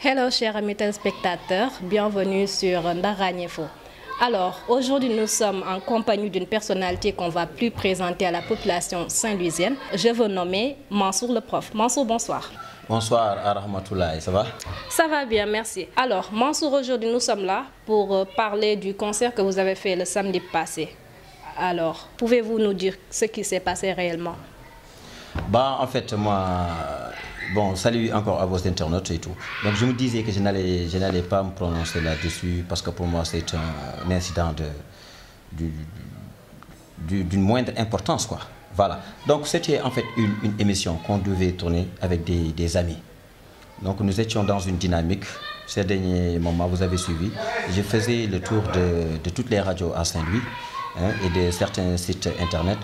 Hello chers amis téléspectateurs, bienvenue sur Ndaranyefo. Alors, aujourd'hui nous sommes en compagnie d'une personnalité qu'on va plus présenter à la population saint-louisienne. Je veux nommer Mansour le prof. Mansour, bonsoir. Bonsoir Arahmatoulaye, ça va? Ça va bien, merci. Alors, Mansour, aujourd'hui nous sommes là pour parler du concert que vous avez fait le samedi passé. Alors, pouvez-vous nous dire ce qui s'est passé réellement? Bah, en fait, moi, bon, salut encore à vos internautes et tout. Donc, je me disais que je n'allais pas me prononcer là-dessus parce que pour moi, c'est un incident d'une moindre importance, quoi. Voilà. Donc, c'était en fait une émission qu'on devait tourner avec des amis. Donc, nous étions dans une dynamique. Ces derniers moments, vous avez suivi. Je faisais le tour de toutes les radios à Saint-Louis et de certains sites internet.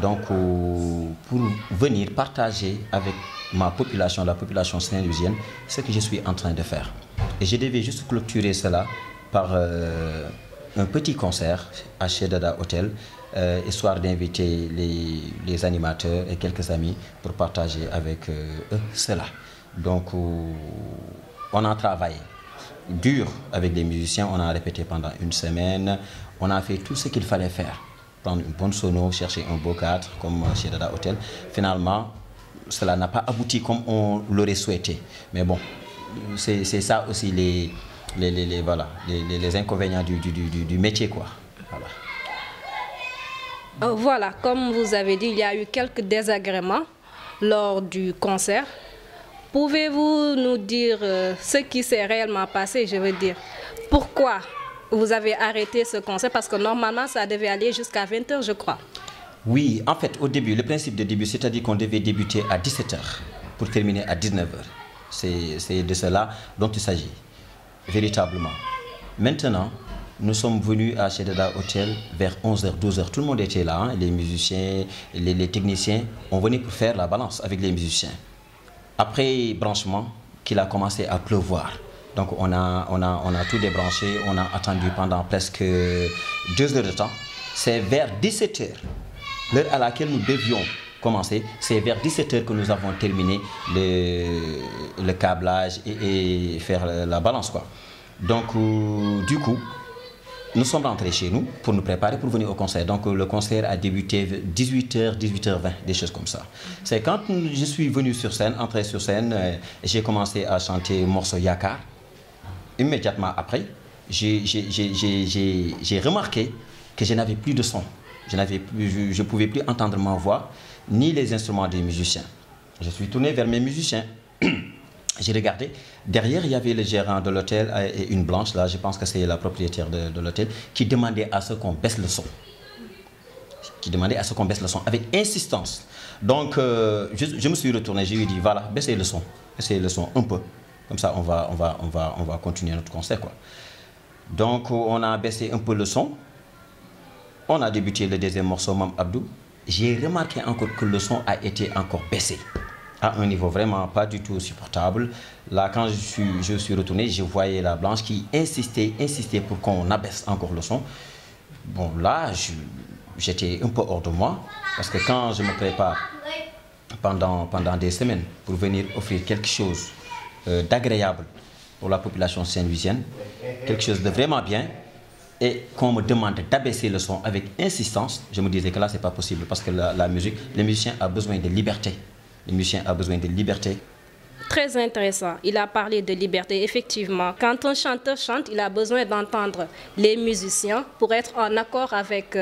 Donc, pour venir partager avec ma population, la population saint-louisienne, ce que je suis en train de faire. Et je devais juste clôturer cela par un petit concert à chez Dada Hotel, histoire d'inviter les animateurs et quelques amis pour partager avec eux cela. Donc, on a travaillé dur avec les musiciens, on a répété pendant une semaine, on a fait tout ce qu'il fallait faire. Prendre une bonne sono, chercher un beau cadre comme chez Dada Hotel. Finalement, cela n'a pas abouti comme on l'aurait souhaité. Mais bon, c'est ça aussi les inconvénients du métier, quoi. Voilà. Voilà, comme vous avez dit, il y a eu quelques désagréments lors du concert. Pouvez-vous nous dire ce qui s'est réellement passé, je veux dire? Pourquoi vous avez arrêté ce concert? Parce que normalement, ça devait aller jusqu'à 20 h, je crois. Oui, en fait, au début, le principe de début, c'est-à-dire qu'on devait débuter à 17 h pour terminer à 19 h. C'est de cela dont il s'agit, véritablement. Maintenant, nous sommes venus à Dada Hotel vers 11 h, 12 h. Tout le monde était là, hein, les musiciens, les techniciens. On venait pour faire la balance avec les musiciens. Après branchement, qu'il a commencé à pleuvoir. Donc on a tout débranché, on a attendu pendant presque 2 heures de temps. C'est vers 17 h, l'heure à laquelle nous devions commencer, c'est vers 17 h que nous avons terminé le câblage et faire la balance, quoi. Donc du coup, nous sommes rentrés chez nous pour nous préparer pour venir au concert. Donc le concert a débuté 18 h, 18 h 20, des choses comme ça. C'est quand je suis venu sur scène, entré sur scène, j'ai commencé à chanter le morceau Yakar. Immédiatement après, j'ai remarqué que je n'avais plus de son. Je ne pouvais plus entendre ma voix, ni les instruments des musiciens. Je suis tourné vers mes musiciens. J'ai regardé. Derrière, il y avait le gérant de l'hôtel et une blanche, là, je pense que c'est la propriétaire de l'hôtel, qui demandait à ce qu'on baisse le son. Qui demandait à ce qu'on baisse le son avec insistance. Donc, je me suis retourné, je lui ai dit, voilà, baissez le son un peu. Comme ça, on va continuer notre concert, quoi. Donc, on a baissé un peu le son. On a débuté le deuxième morceau, Mam Abdou. J'ai remarqué encore que le son a été encore baissé à un niveau vraiment pas du tout supportable. Là, quand je suis retourné, je voyais la blanche qui insistait pour qu'on abaisse encore le son. Bon, là, j'étais un peu hors de moi, parce que quand je me prépare pendant des semaines pour venir offrir quelque chose d'agréable pour la population saint-louisienne, quelque chose de vraiment bien, et qu'on me demande d'abaisser le son avec insistance, je me disais que là, c'est pas possible, parce que la musique, les musiciens ont besoin de liberté. Les musiciens ont besoin de liberté. Très intéressant. Il a parlé de liberté. Effectivement, quand un chanteur chante, il a besoin d'entendre les musiciens pour être en accord avec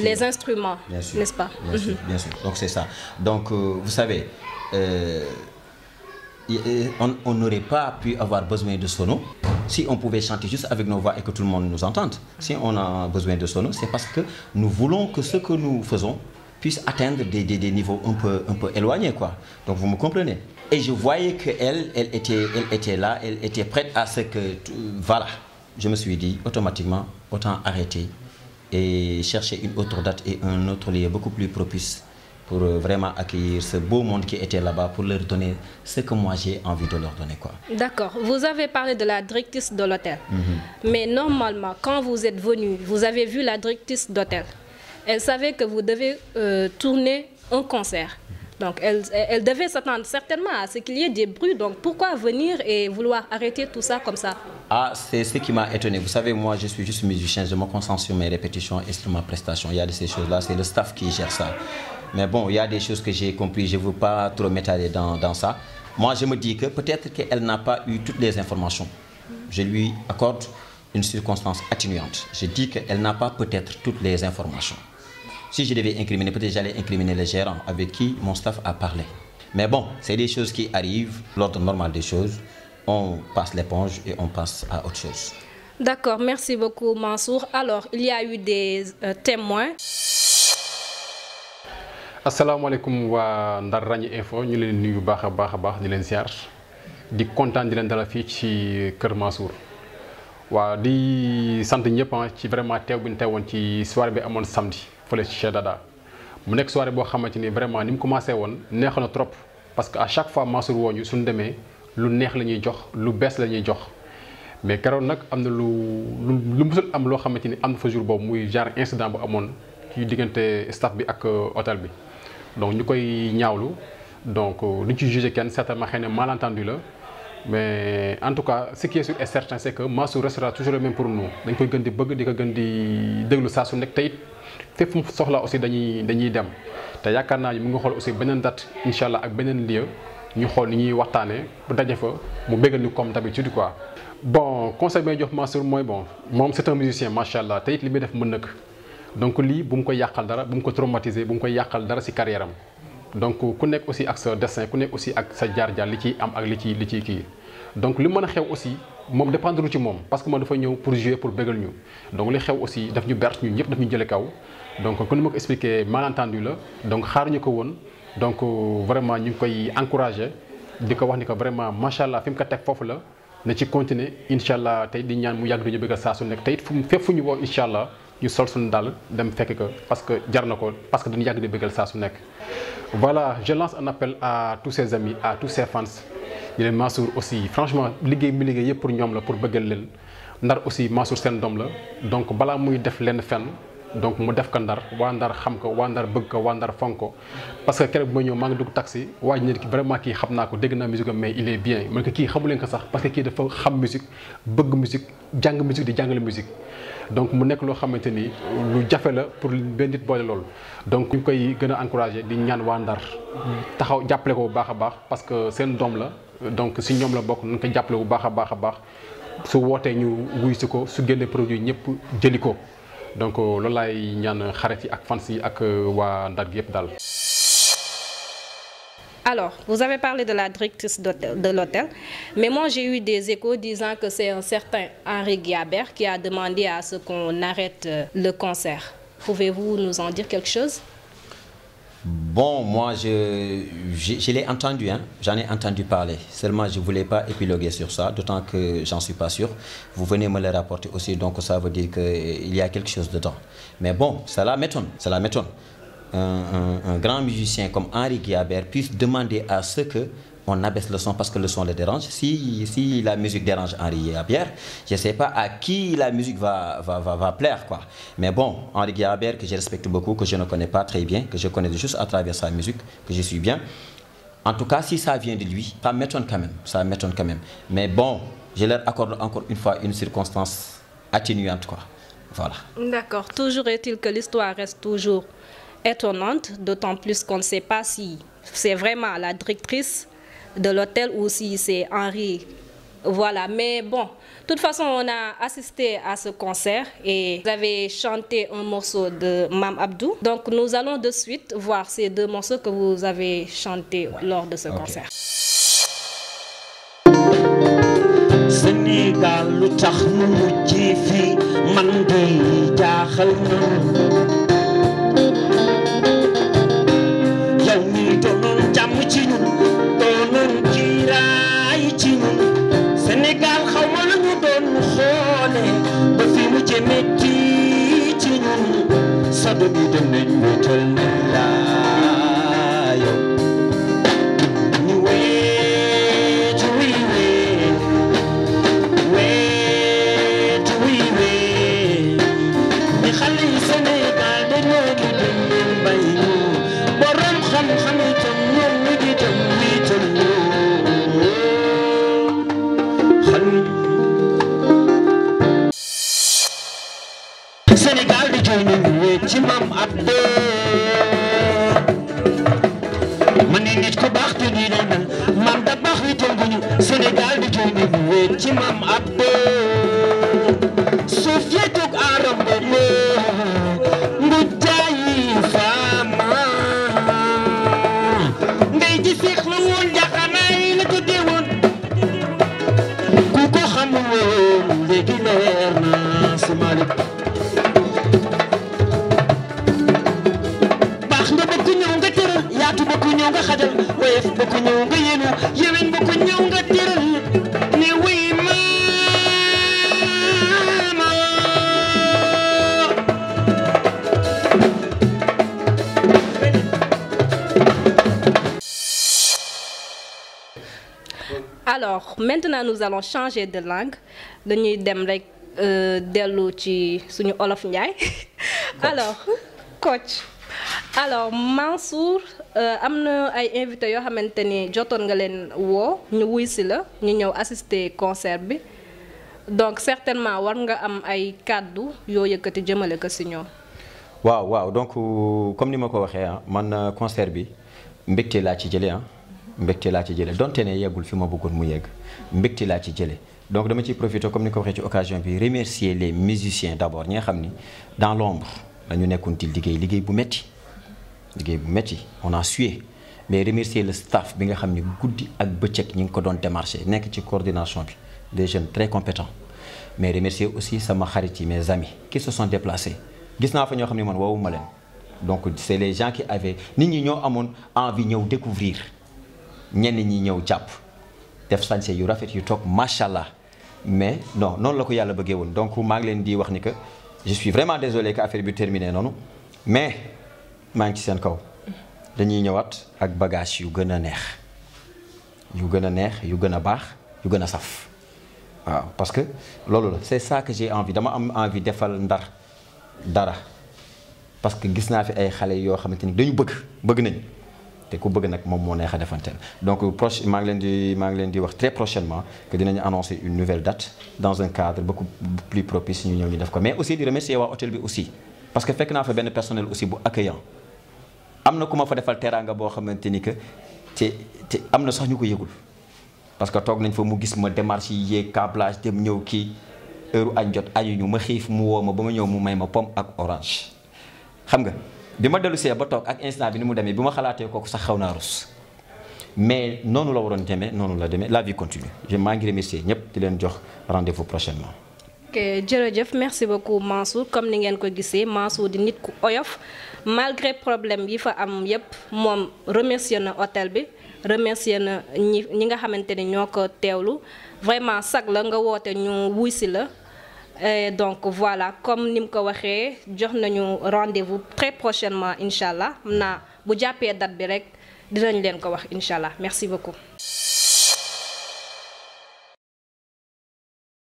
les instruments, n'est-ce pas? Bien sûr, bien sûr. Donc c'est ça. Donc vous savez, on n'aurait pas pu avoir besoin de sono si on pouvait chanter juste avec nos voix et que tout le monde nous entende. Si on a besoin de sono, c'est parce que nous voulons que ce que nous faisons puisse atteindre des niveaux un peu éloignés, quoi. Donc vous me comprenez. Et je voyais qu'elle était là, elle était prête à ce que... Voilà. Je me suis dit, automatiquement, autant arrêter et chercher une autre date et un autre lieu beaucoup plus propice pour vraiment accueillir ce beau monde qui était là-bas, pour leur donner ce que moi j'ai envie de leur donner, quoi. D'accord. Vous avez parlé de la directrice de l'hôtel. Mais normalement, quand vous êtes venu, vous avez vu la directrice d'hôtel. Elle savait que vous devez tourner un concert. Donc elle devait s'attendre certainement à ce qu'il y ait des bruits. Donc pourquoi venir et vouloir arrêter tout ça comme ça? Ah, c'est ce qui m'a étonné. Vous savez, moi, je suis juste musicien, je me concentre sur mes répétitions et sur ma prestation. Il y a de ces choses-là, c'est le staff qui gère ça. Mais bon, il y a des choses que j'ai compris, je ne veux pas trop m'étaler dans ça. Moi, je me dis que peut-être qu'elle n'a pas eu toutes les informations. Je lui accorde une circonstance atténuante. Je dis qu'elle n'a pas peut-être toutes les informations. Si je devais incriminer, peut-être j'allais incriminer le gérant avec qui mon staff a parlé. Mais bon, c'est des choses qui arrivent, l'ordre normal des choses. On passe l'éponge et on passe à autre chose. D'accord, merci beaucoup Mansour. Alors, il y a eu des témoins. asalaamaaleykum waa Ndar Raññi Info ñu leen nuyu baax a baax di leen ziar di kontaan di leen dalal fii ci Kër Mansour waaw di sant ñëpp ci vraiment teew bi ñu teewoon ci soirée bi amoon samedi fële ci Cheikh Dada mu nekk soirée boo xamante ni vraiment ni mu commencé woon neex na trop parce que à chaque fois Mansour woo ñu suñu demee lu neex la ñuy jox lu bees la ñuy jox mais keroog nag am na lu musul am loo xamante ni am na fa jour boobu muy genre incident bu amoon ci diggante staff bi ak hôtel bi. Donc ñu koy ñaawlu donc lu ci jugé kenn certainement xëy na malentendu la mais en tout cas ce qui est sûr et certain c'est que Mansour restera toujours le même pour nous dañ koy gën di bëgg di ko gën di déglu saa su nekk te it fépp mu soxla aussi dañuy dem te yaakaar naa mu ngi xool aussi beneen date incha allah ak beneen lieu ñu xool ni ñuy waxtaanee bu daje fa mu bégal ñu comme d'habitude quoi. Bon conseil bi may jox Mansour mooy bon moom c'est un musicien macha allah te it li muy def mën na ko donc lii bu mu koy yàqal dara bu mu ko traumatiser bu mu koy yàqal dara ci carrière am donc ku nekk aussi ak sa destin ku nekk aussi ak sa jaar-jaar li ciy am ak li ciy kii donc li mën a xew aussi moom dépendre ci moom parce que moom dafa ñëw pour jouer pour bégal ñu donc li xew aussi daf ñu bert ñu ñëpp daf ñu jële kaw donc comme ni ma ko expliqué malentendu la donc xaaruñu ko woon donc vraiment ñu ngi koy encouragé di ko wax ni que vraiment macha allah fi mu ko teg foofu la na ci continuer incha allah tey di ñaan mu yàgg duñu bégal saa su nekk tey it fépp fu ñu woo incha allah ñu sol suñu dal dem fekk ko parce que jar na ko parce que dañu yàgg di bëggal saa su nekk. Voilà, je lance un appel à tous ses amis à tous ses fans ñu leen Mansour aussi franchement liggéey mi liggéey yëpp pour ñoom la pour bëggal leen Ndar aussi Mansour seen doom la donc balaa muy def lenn fenn donc mu def ko Ndar waa Ndar xam ko waa Ndar bëgg ko waa Ndar fonk ko parce que keroog bi ma ñëw maa ngi dugg taxi waaj ne vraiment kii xam naa ko dégg naa musique am mais il est bien man ko kii xamu leen ko sax parce que kii dafa xam musique bëgg musique jàng musique di jàngale musique donc mu nekk loo xamante ni lu jafe la pour benn nit boole loolu donc ñu koy gën a encouragé di ñaan waa Ndar taxaw jàppale ko bu baax a baax parce que seen doom la donc si ñoom la bokk nañ ko jàppale bu baax a baax su wootee ñu wuy si ko su génnee produit ñëpp jëli ko donc loolu laay ñaan xarit yi ak fans yi ak waa Ndar gi yëpp daal. Alors, vous avez parlé de la directrice de l'hôtel, mais moi j'ai eu des échos disant que c'est un certain Henri Guiabert qui a demandé à ce qu'on arrête le concert. Pouvez-vous nous en dire quelque chose? Bon, moi je l'ai entendu, hein? J'en ai entendu parler. Seulement je ne voulais pas épiloguer sur ça, d'autant que j'en suis pas sûr. Vous venez me le rapporter aussi, donc ça veut dire qu'il y a quelque chose dedans. Mais bon, cela m'étonne, cela m'étonne. Un grand musicien comme Henri Guiabert puisse demander à ce qu'on abaisse le son parce que le son le dérange. Si la musique dérange Henri Guiabert, je ne sais pas à qui la musique va plaire, quoi. Mais bon, Henri Guiabert, que je respecte beaucoup, que je ne connais pas très bien, que je connais juste à travers sa musique, que je suis bien. En tout cas, si ça vient de lui, ça m'étonne quand même. Mais bon, je leur accorde encore une fois une circonstance atténuante, quoi. Voilà. D'accord. Toujours est-il que l'histoire reste toujours étonnante, d'autant plus qu'on ne sait pas si c'est vraiment la directrice de l'hôtel ou si c'est Henri. Voilà, mais bon, de toute façon, on a assisté à ce concert et vous avez chanté un morceau de Mam Abdou. Donc, nous allons de suite voir ces deux morceaux que vous avez chantés lors de ce concert. Sénégal lu tax nu mujjee fi man de jaaxal na yow mi doonoon jàmm ci ñun doonoon kiiraay ci ñun Sénégal xaw ma la ñu doon xoole ba fi mu jëmee ci ñun sa doom yi dem nañ wéetal nañ la yow ñu weet wi weet ni xale yi Sénégal dañoo di dem bay ñu borom xam-xam itam Sénégal di jooy ñu wéet ci Maam Abdou man ni nit ku baax te nii lay mel maam da baax wi tënguñu Sénégal di jooy ñu wéet ci Maam Abdou suuf yee toog aaram ba ngu jaayi faama ndey ji seex la woon jaxanaay la ko deewoon ku ko xamul woon léegi leer na si Malick baax nga bëgg ñëw nga tëral yaatu bëgg ñëw nga xajal woyof bëgg ñëw nga yéenu yewen bëgg ñëw nga tëral ne wuy maama Alors, maintenant nous allons changer de langue. Dañuy dem rek dellu ci suñu olof Njaay. Alors, coach. Alors, Mansour am na ay invités yoo xamante ni jotoon nga leen woo ñu wuy si la ñu ñëw assister concert bi. Donc certainement war nga am ay kàddu yoo yëkkati jëmale ko si ñoom. waaw donc comme ni ma ko waxee man concert bi mbégte laa ci jëlee mbégte laa ci jëlee donte ne yeggul fi ma bëggoon mu yegg mbégte laa ci jëlee donc dama ciy profité comme ni ko waxee ci occasion bi remercier les musiciens d'abord ñi nga xam ni dans l'ombre dañu nekkoon ci liggéey bu metti on a sué mais remercier le staff bi nga xam ni guddi ak bëccëg ñi ngi ko doon démarché nekk ci coordination bi des jeunes très compétents mais remercier aussi sama xarit yi mes amis qui se sont déplacés gis naa fa ñoo xam ne man woowuma leen donc c'est les gens qui avaient nit ñi ñoo amoon envie ñëw découvrir ñenn ñi ñëw jàpp def sañse yu rafet yu toog macha allah mais non noonu la ko yàlla bëggee woon donc maa ngi leen di wax ni que je suis vraiment désolé que affaire bi terminé noonu mais maa ngi ci seen kaw dañuy ñëwaat ak bagage yu gën a neex yu gën a baax yu gën a saf waaw parce que loolu la c'est ça que j'ai envie dama am envie defal Ndar dara parce que gis naa fi ay xale yoo xamante ni dañu bëgg nañ te ku bëgg nag moom moo neex a defanteel donc maa ngi leen di wax très prochainement que dinañu annoncer une nouvelle date dans un cadre beaucoup plus propice ñu ñëw ñu def ko mais aussi di remercier waa hôtel bi aussi parce que fekk naa fa benn personnel aussi bu accueillant am na ku ma fa defal teraanga boo xamante ni que te am na sax ñu ko yëgul parce que toog nañ fa mu gis ma démarche yi yéeg câblage dem ñëw kii heure añ jot añuñu ma xiif mu woo ma ba ma ñëw mu may ma pomme ak orange xam nga bi ma dellu see ba toog ak instant bi ni mu demee bi ma xalaatee kooku sax xaw naa rus mais noonu la waroon demee noonu la demee la vie continue maa ngi remercier ñëpp di leen jox rendez-vous prochainement. ok jërëjëf merci beaucoup Mansour comme ni ngeen ko gisee Mansour di nit ku oyof malgré problème yi fa am yépp moom remercier na hôtel bi remercier na ñi nga xamante ni ñoo ko teewlu vraiment sag la nga woote ñu wuy si la. Et donc voilà comme ni mu ko waxee jox nañu rendez-vous très prochainement incha allah xam naa bu jàppee date bi rek dinañ leen ko wax incha allah merci beaucoup.